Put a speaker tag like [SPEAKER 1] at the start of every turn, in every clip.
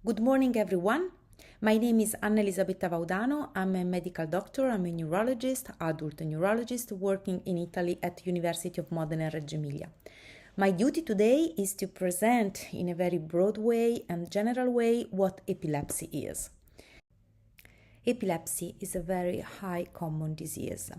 [SPEAKER 1] Good morning, everyone. My name is Anna Elisabetta Vaudano. I'm a medical doctor. I'm a neurologist, adult neurologist, working in Italy at the University of Modena and Reggio Emilia. My duty today is to present in a very broad way and general way what epilepsy is. Epilepsy is a very high common disease.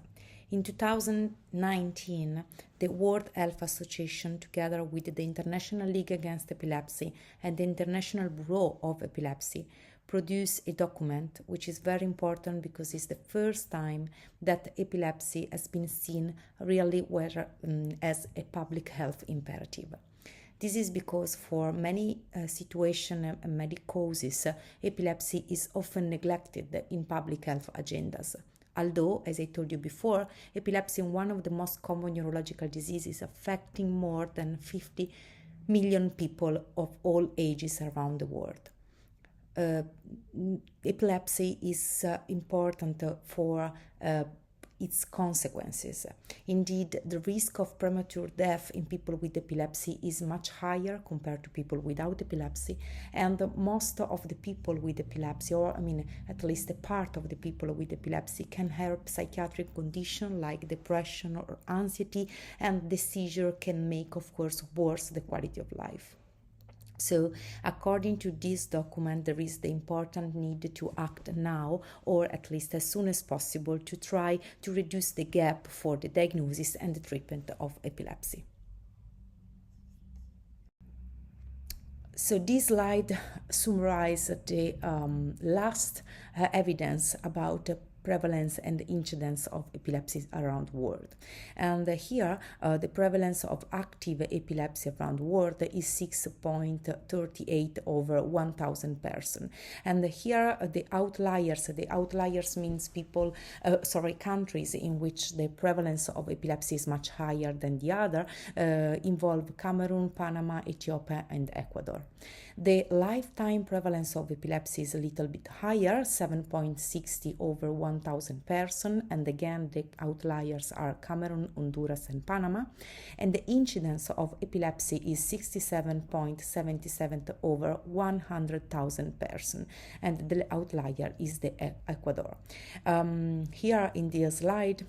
[SPEAKER 1] In 2019, the World Health Association, together with the International League Against Epilepsy and the International Bureau of Epilepsy, produced a document which is very important because it's the first time that epilepsy has been seen really as a public health imperative. This is because for many situations and many causes, epilepsy is often neglected in public health agendas. Although, as I told you before, epilepsy is one of the most common neurological diseases affecting more than 50 million people of all ages around the world. Epilepsy is important for its consequences. Indeed, the risk of premature death in people with epilepsy is much higher compared to people without epilepsy, and most of the people with epilepsy, or at least a part of the people with epilepsy, can have psychiatric condition like depression or anxiety, and the seizure can make, of course, worse the quality of life. So, according to this document, there is the important need to act now, or at least as soon as possible, to try to reduce the gap for the diagnosis and the treatment of epilepsy. So this slide summarizes the last evidence about prevalence and incidence of epilepsy around the world. And here, the prevalence of active epilepsy around the world is 6.38 over 1,000 persons. And here, the outliers means countries in which the prevalence of epilepsy is much higher than the other, involve Cameroon, Panama, Ethiopia, and Ecuador. The lifetime prevalence of epilepsy is a little bit higher, 7.60 over 1,000 persons, and again the outliers are Cameroon, Honduras, and Panama, and the incidence of epilepsy is 67.77 over 100,000 persons, and the outlier is the Ecuador. Here in this slide,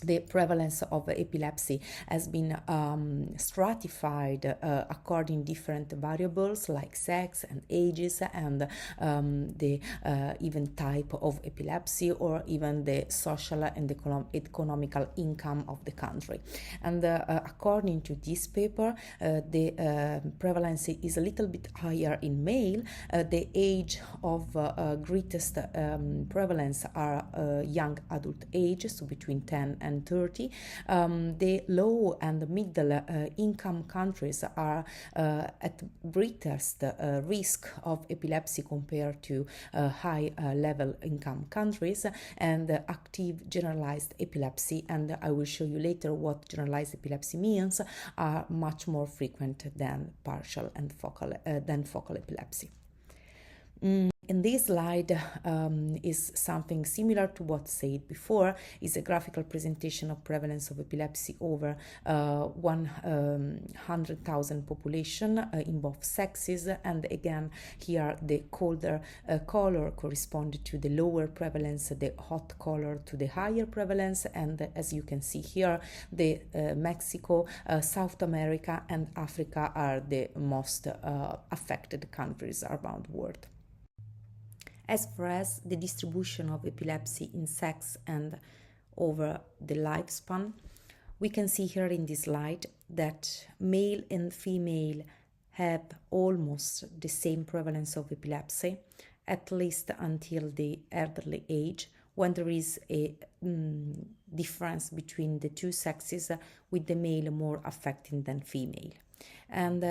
[SPEAKER 1] the prevalence of epilepsy has been stratified according to different variables like sex and ages and the even type of epilepsy or even the social and economical income of the country. And according to this paper, the prevalence is a little bit higher in male. The age of greatest prevalence are young adult age, so between 10 and 30. The low and middle income countries are at greatest risk of epilepsy compared to high level income countries, and active generalized epilepsy, and I will show you later what generalized epilepsy means, are much more frequent than partial and focal epilepsy. In this slide is something similar to what said before. Is a graphical presentation of prevalence of epilepsy over 100,000 population in both sexes, and again here the colder color correspond to the lower prevalence, the hot color to the higher prevalence, and as you can see here, the Mexico, South America, and Africa are the most affected countries around the world. As far as the distribution of epilepsy in sex and over the lifespan, we can see here in this slide that male and female have almost the same prevalence of epilepsy, at least until the elderly age, when there is a difference between the two sexes, with the male more affected than female. And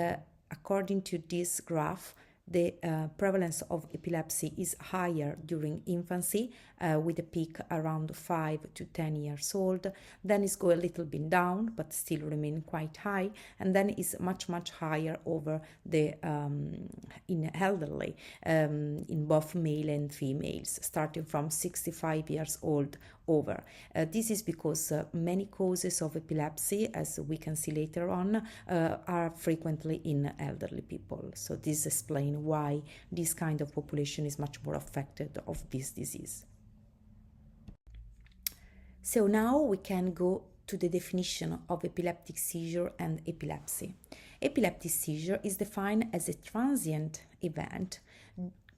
[SPEAKER 1] according to this graph, the prevalence of epilepsy is higher during infancy, with a peak around 5 to 10 years old. Then it's go a little bit down, but still remain quite high, and then is much higher over the in elderly, in both male and females, starting from 65 years old over. This is because many causes of epilepsy, as we can see later on, are frequently in elderly people. So this explains why this kind of population is much more affected of this disease. So now we can go to the definition of epileptic seizure and epilepsy. Epileptic seizure is defined as a transient event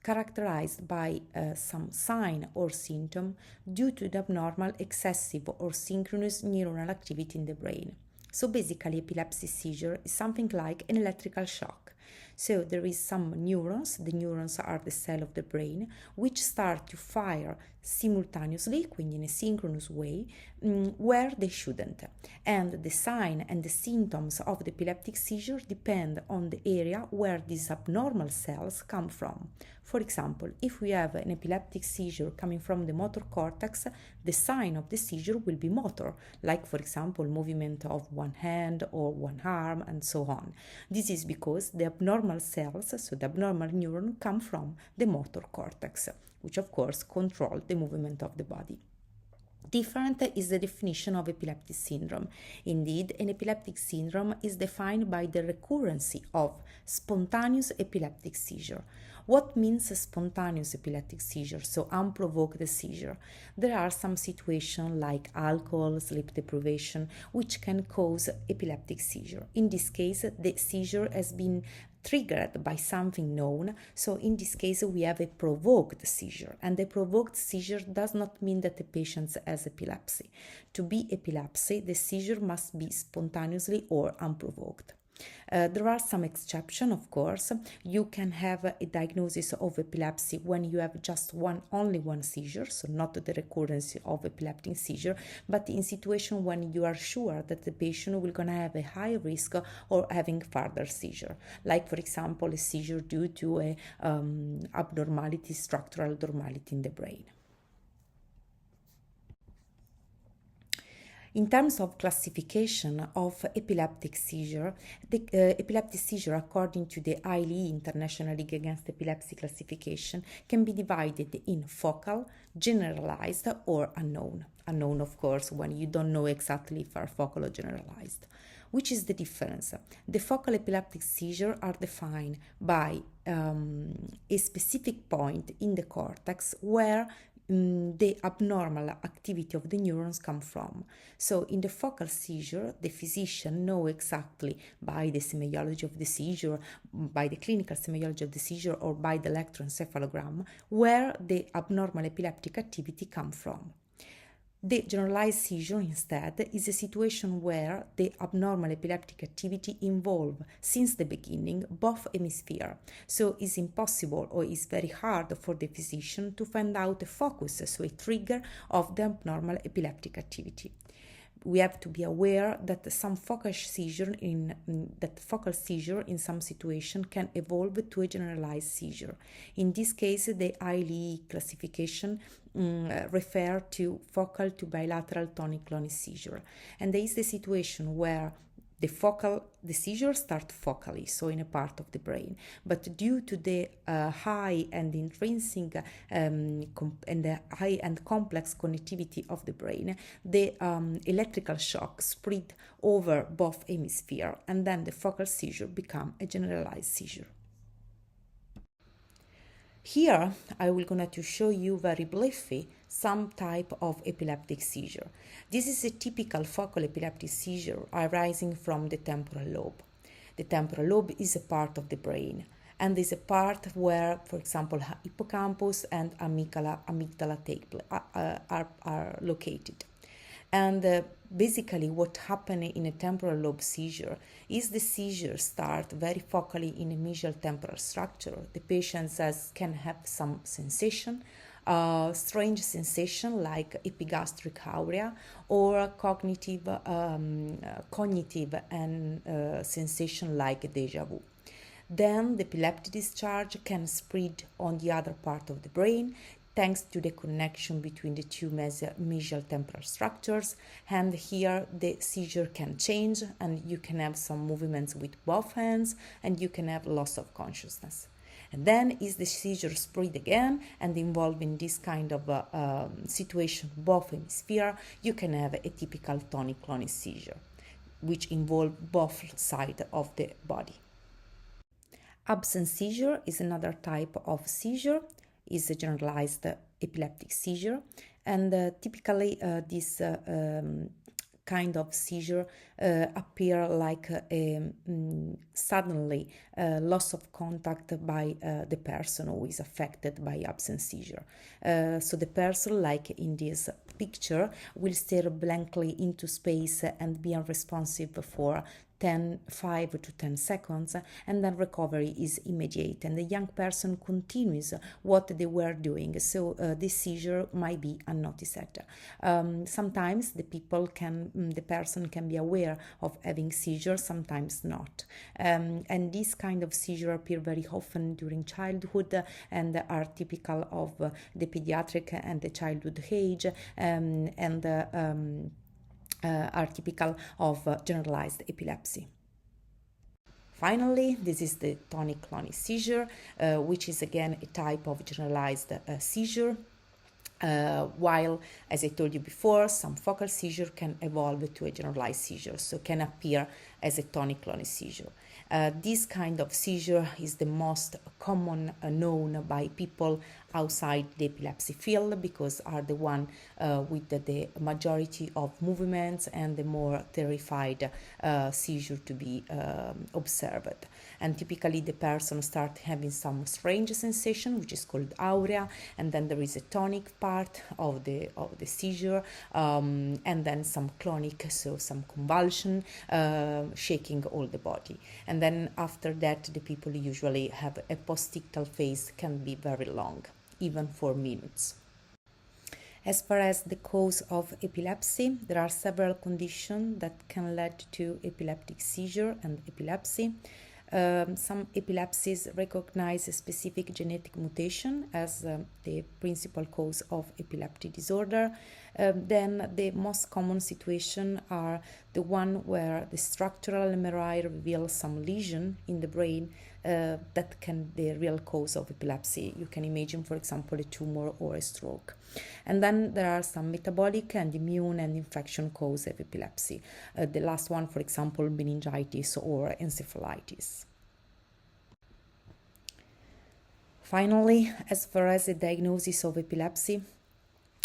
[SPEAKER 1] characterized by some sign or symptom due to the abnormal, excessive, or synchronous neuronal activity in the brain. So basically, epilepsy seizure is something like an electrical shock. So there is some neurons, the neurons are the cell of the brain, which start to fire simultaneously, quindi in a synchronous way, where they shouldn't. And the sign and the symptoms of the epileptic seizure depend on the area where these abnormal cells come from. For example, if we have an epileptic seizure coming from the motor cortex, the sign of the seizure will be motor, like for example movement of one hand or one arm and so on. This is because the abnormal cells, so the abnormal neuron, come from the motor cortex, which of course control the movement of the body. Different is the definition of epileptic syndrome. Indeed, an epileptic syndrome is defined by the recurrence of spontaneous epileptic seizure. What means a spontaneous epileptic seizure, so unprovoked seizure? There are some situations like alcohol, sleep deprivation, which can cause epileptic seizure. In this case, the seizure has been triggered by something known, so in this case we have a provoked seizure, and the provoked seizure does not mean that the patient has epilepsy. To be epilepsy, the seizure must be spontaneously or unprovoked. There are some exceptions, of course. You can have a diagnosis of epilepsy when you have just only one seizure, so not the recurrence of epileptic seizure, but in situation when you are sure that the patient will gonna have a high risk of having further seizure, like for example a seizure due to a abnormality, structural abnormality in the brain. In terms of classification of epileptic seizure, the epileptic seizure, according to the ILE, International League Against Epilepsy classification, can be divided in focal, generalized, or unknown. Unknown, of course, when you don't know exactly if are focal or generalized. Which is the difference? The focal epileptic seizure are defined by a specific point in the cortex where the abnormal activity of the neurons come from. So in the focal seizure, the physician know exactly by the semiology of the seizure, by the clinical semiology of the seizure, or by the electroencephalogram, where the abnormal epileptic activity come from. The generalized seizure, instead, is a situation where the abnormal epileptic activity involve, since the beginning, both hemispheres. So it's impossible or it's very hard for the physician to find out a focus, so a trigger of the abnormal epileptic activity. We have to be aware that some focal seizure in some situation can evolve to a generalized seizure. In this case, the ILE classification refer to focal to bilateral tonic-clonic seizure, and there is the situation where the seizure starts focally, so in a part of the brain, but due to the high and intrinsic and the high and complex connectivity of the brain, the electrical shock spread over both hemispheres, and then the focal seizure become a generalized seizure. Here, I will going to show you very briefly some type of epileptic seizure. This is a typical focal epileptic seizure arising from the temporal lobe. The temporal lobe is a part of the brain, and is a part where, for example, hippocampus and amygdala are located. And basically what happens in a temporal lobe seizure is the seizure start very focally in a mesial temporal structure. The patient can have some sensation, strange sensation like epigastric aura, or cognitive and sensation like deja vu. Then the epileptic discharge can spread on the other part of the brain, thanks to the connection between the two mesial temporal structures, and here the seizure can change, and you can have some movements with both hands, and you can have loss of consciousness. And then is the seizure spread again and involving this kind of situation, both hemisphere, you can have a typical tonic-clonic seizure, which involve both sides of the body. Absence seizure is another type of seizure, is a generalized epileptic seizure, and typically this kind of seizure appear like suddenly loss of contact by the person who is affected by absence seizure. So the person, like in this picture, will stare blankly into space and be unresponsive for 5 to 10 seconds, and then recovery is immediate and the young person continues what they were doing, so this seizure might be unnoticed. Sometimes the person can be aware of having seizure, sometimes not, and this kind of seizure appear very often during childhood and are typical of the pediatric and the childhood age, are typical of generalized epilepsy. Finally, this is the tonic-clonic seizure, which is again a type of generalized seizure. While, as I told you before, some focal seizure can evolve to a generalized seizure, so can appear as a tonic-clonic seizure. This kind of seizure is the most common known by people outside the epilepsy field, because are the one with the majority of movements and the more terrified seizure to be observed. And typically the person starts having some strange sensation, which is called aurea, and then there is a tonic part of the seizure, and then some clonic, so some convulsion, shaking all the body. And then after that, the people usually have a postictal phase, can be very long, even for minutes. As far as the cause of epilepsy, there are several conditions that can lead to epileptic seizure and epilepsy. Some epilepsies recognize a specific genetic mutation as the principal cause of epileptic disorder. Then the most common situation are the one where the structural MRI reveals some lesion in the brain that can be the real cause of epilepsy. You can imagine, for example, a tumor or a stroke. And then there are some metabolic and immune and infection cause of epilepsy. The last one, for example, meningitis or encephalitis. Finally, as far as the diagnosis of epilepsy,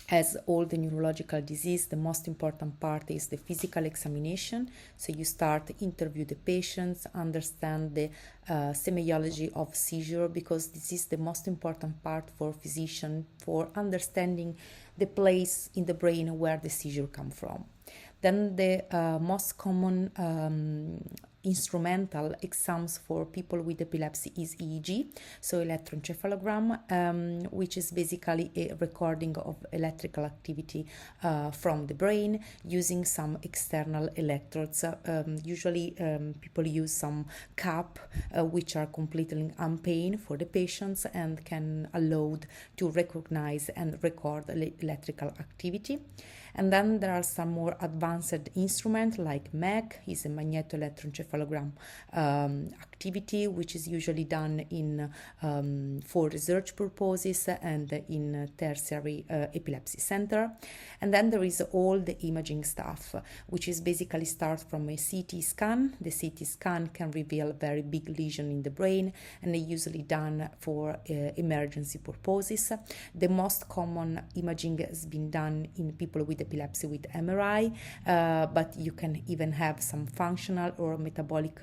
[SPEAKER 1] as all the neurological disease, the most important part is the physical examination. So you start interview the patients, understand the semiology of seizure, because this is the most important part for physician for understanding the place in the brain where the seizure come from. Then the most common instrumental exams for people with epilepsy is EEG, so electroencephalogram, which is basically a recording of electrical activity from the brain using some external electrodes. Usually people use some cap which are completely unpained for the patients and can allow to recognize and record electrical activity. And then there are some more advanced instruments like MEC, is a magnetoelectroencephalogram activity, which is usually done in for research purposes and in tertiary epilepsy center. And then there is all the imaging stuff, which is basically start from a CT scan. The CT scan can reveal very big lesion in the brain, and they're usually done for emergency purposes. The most common imaging has been done in people with epilepsy with MRI, but you can even have some functional or metabolic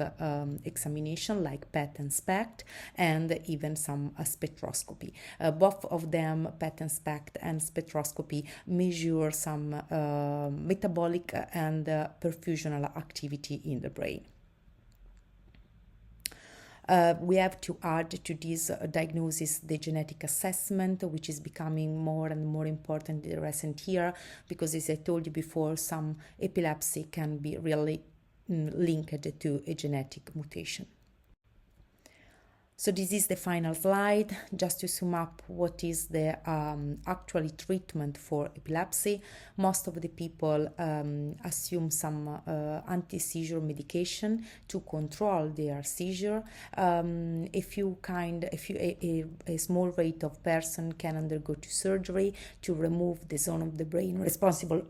[SPEAKER 1] examination like PET and SPECT, and even some spectroscopy. Both of them, PET and SPECT and spectroscopy, measure some metabolic and perfusional activity in the brain. We have to add to this diagnosis the genetic assessment, which is becoming more and more important in the recent year, because as I told you before, some epilepsy can be really linked to a genetic mutation. So this is the final slide, just to sum up what is the actually treatment for epilepsy. Most of the people assume some anti-seizure medication to control their seizure. A small rate of person can undergo to surgery to remove the zone of the brain responsible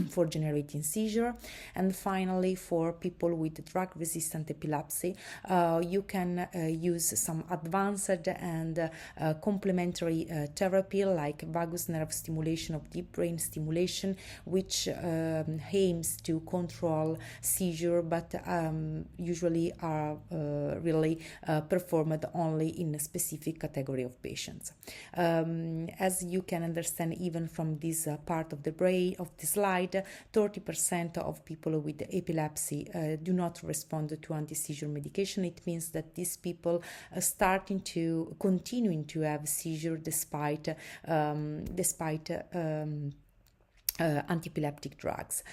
[SPEAKER 1] for generating seizure. And finally, for people with drug-resistant epilepsy, you can use some advanced and complementary therapy like vagus nerve stimulation of deep brain stimulation, which aims to control seizure, but usually are really performed only in a specific category of patients. As you can understand, even from this part of the brain of the slide, 30% of people with epilepsy do not respond to anti-seizure medication. It means that these people continuing to have seizure despite anti-epileptic drugs.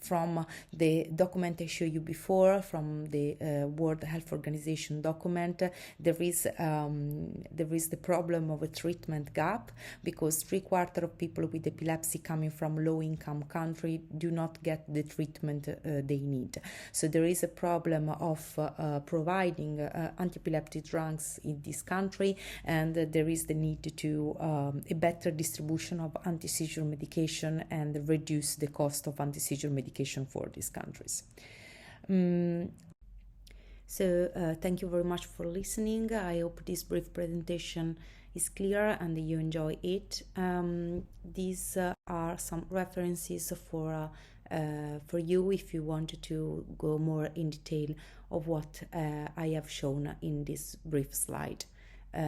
[SPEAKER 1] From the document I showed you before, from the World Health Organization document, there is the problem of a treatment gap, because 3/4 of people with epilepsy coming from low-income country do not get the treatment they need. So there is a problem of providing anti-epileptic drugs in this country, and there is the need to a better distribution of anti-seizure medication and reduce the cost of anti-seizure medication for these countries. So thank you very much for listening. I hope this brief presentation is clear and you enjoy it. These are some references for you if you want to go more in detail of what I have shown in this brief slide,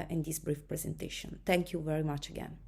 [SPEAKER 1] in this brief presentation. Thank you very much again.